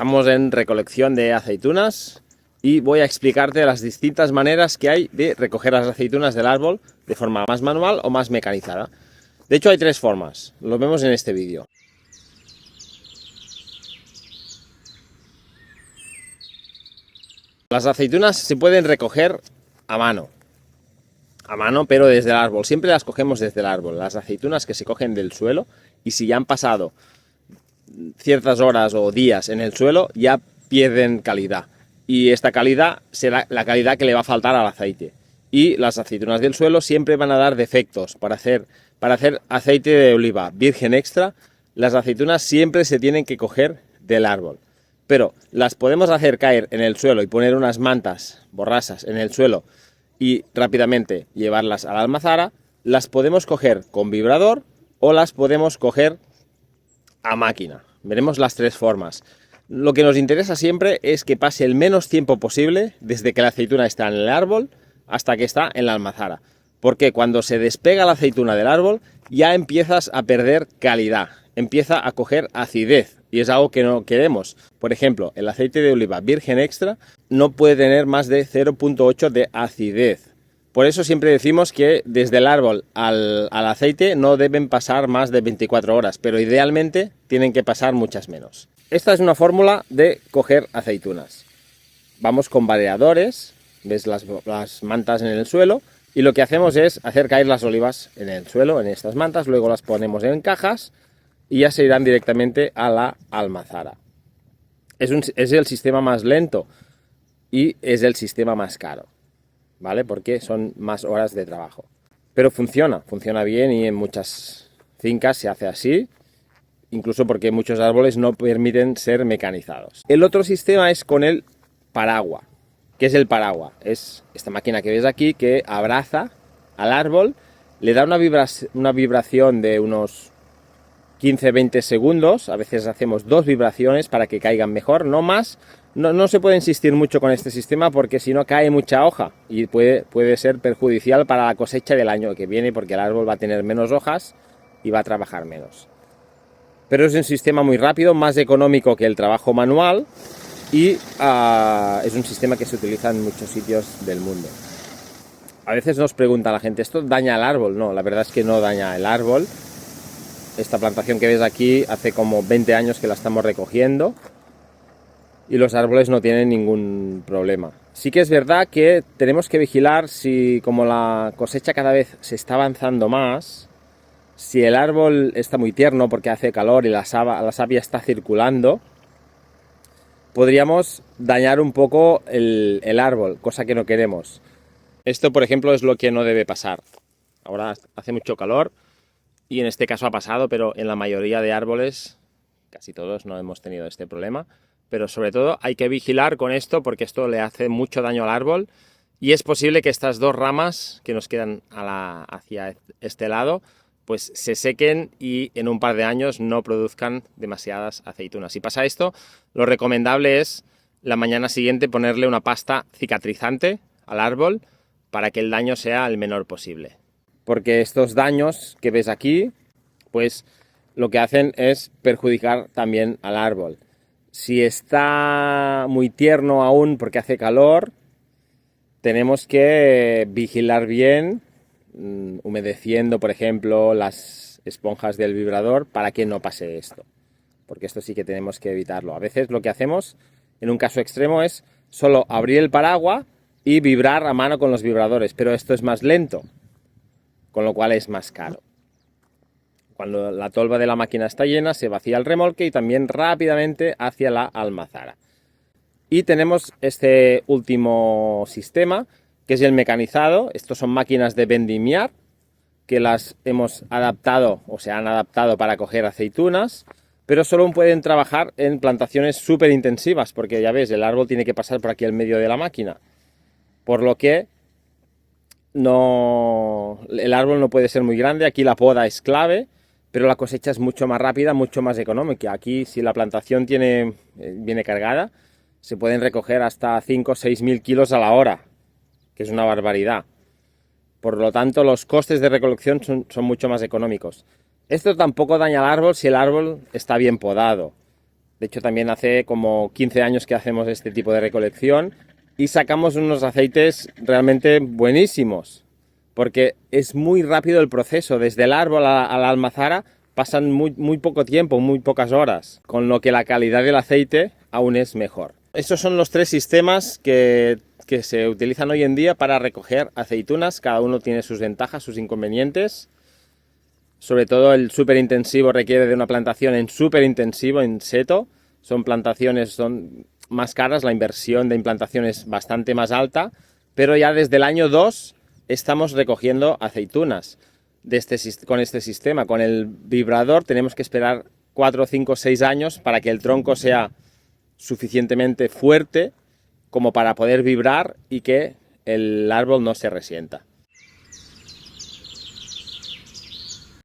Estamos en recolección de aceitunas y voy a explicarte las distintas maneras que hay de recoger las aceitunas del árbol de forma más manual o más mecanizada. De hecho hay tres formas, lo vemos en este vídeo. Las aceitunas se pueden recoger a mano, pero desde el árbol. Siempre las cogemos desde el árbol. Las aceitunas que se cogen del suelo, y si ya han pasado ciertas horas o días en el suelo, ya pierden calidad. Y esta calidad será la calidad que le va a faltar al aceite. Y las aceitunas del suelo siempre van a dar defectos. Para hacer aceite de oliva virgen extra, las aceitunas siempre se tienen que coger del árbol. Pero las podemos hacer caer en el suelo y poner unas mantas borrasas en el suelo y rápidamente llevarlas a la almazara. Las podemos coger con vibrador o las podemos coger a máquina. Veremos las tres formas. Lo que nos interesa siempre es que pase el menos tiempo posible desde que la aceituna está en el árbol hasta que está en la almazara. Porque cuando se despega la aceituna del árbol ya empiezas a perder calidad, empieza a coger acidez. Y es algo que no queremos. Por ejemplo, el aceite de oliva virgen extra no puede tener más de 0,8 de acidez. Por eso siempre decimos que desde el árbol al aceite no deben pasar más de 24 horas, pero idealmente tienen que pasar muchas menos. Esta es una fórmula de coger aceitunas. Vamos con variadores, ves las mantas en el suelo, y lo que hacemos es hacer caer las olivas en el suelo, en estas mantas, luego las ponemos en cajas y ya se irán directamente a la almazara. Es el sistema más lento y es el sistema más caro, ¿vale? Porque son más horas de trabajo. Pero funciona bien y en muchas fincas se hace así, incluso porque muchos árboles no permiten ser mecanizados. El otro sistema es con el paragua. ¿Qué es el paragua? Es esta máquina que ves aquí que abraza al árbol, le da una vibración de unos 15-20 segundos, a veces hacemos 2 vibraciones para que caigan mejor, no más. No se puede insistir mucho con este sistema porque si no cae mucha hoja y puede ser perjudicial para la cosecha del año que viene porque el árbol va a tener menos hojas y va a trabajar menos. Pero es un sistema muy rápido, más económico que el trabajo manual y es un sistema que se utiliza en muchos sitios del mundo. A veces nos pregunta la gente, ¿esto daña el árbol? No, la verdad es que no daña el árbol. Esta plantación que ves aquí hace como 20 años que la estamos recogiendo y los árboles no tienen ningún problema. Sí que es verdad que tenemos que vigilar si, como la cosecha cada vez se está avanzando más, si el árbol está muy tierno porque hace calor y la savia está circulando, podríamos dañar un poco el árbol, cosa que no queremos. Esto, por ejemplo, es lo que no debe pasar. Ahora hace mucho calor. Y en este caso ha pasado, pero en la mayoría de árboles, casi todos, no hemos tenido este problema. Pero sobre todo hay que vigilar con esto porque esto le hace mucho daño al árbol. Y es posible que estas dos ramas que nos quedan hacia este lado, pues se sequen y en un par de años no produzcan demasiadas aceitunas. Si pasa esto, lo recomendable es la mañana siguiente ponerle una pasta cicatrizante al árbol para que el daño sea el menor posible. Porque estos daños que ves aquí, pues lo que hacen es perjudicar también al árbol. Si está muy tierno aún porque hace calor, tenemos que vigilar bien, humedeciendo, por ejemplo, las esponjas del vibrador para que no pase esto. Porque esto sí que tenemos que evitarlo. A veces lo que hacemos, en un caso extremo, es solo abrir el paraguas y vibrar a mano con los vibradores, pero esto es más lento, con lo cual es más caro. Cuando la tolva de la máquina está llena, se vacía el remolque y también rápidamente hacia la almazara. Y tenemos este último sistema, que es el mecanizado. Estos son máquinas de vendimiar, que las hemos adaptado o se han adaptado para coger aceitunas, pero solo pueden trabajar en plantaciones súper intensivas, porque ya ves, el árbol tiene que pasar por aquí en medio de la máquina. Por lo que el árbol no puede ser muy grande, aquí la poda es clave, pero la cosecha es mucho más rápida, mucho más económica. Aquí si la plantación viene cargada, se pueden recoger hasta 5 o 6 mil kilos a la hora, que es una barbaridad. Por lo tanto, los costes de recolección son mucho más económicos. Esto tampoco daña al árbol si el árbol está bien podado. De hecho, también hace como 15 años que hacemos este tipo de recolección y sacamos unos aceites realmente buenísimos, porque es muy rápido el proceso. Desde el árbol a la almazara pasan muy poco tiempo, muy pocas horas, con lo que la calidad del aceite aún es mejor. Estos son los 3 sistemas que se utilizan hoy en día para recoger aceitunas. Cada uno tiene sus ventajas, sus inconvenientes. Sobre todo el súper intensivo requiere de una plantación en súper intensivo, en seto. Son más caras, la inversión de implantación es bastante más alta, pero ya desde el año 2 estamos recogiendo aceitunas con este sistema. Con el vibrador tenemos que esperar 4, 5, 6 años para que el tronco sea suficientemente fuerte como para poder vibrar y que el árbol no se resienta.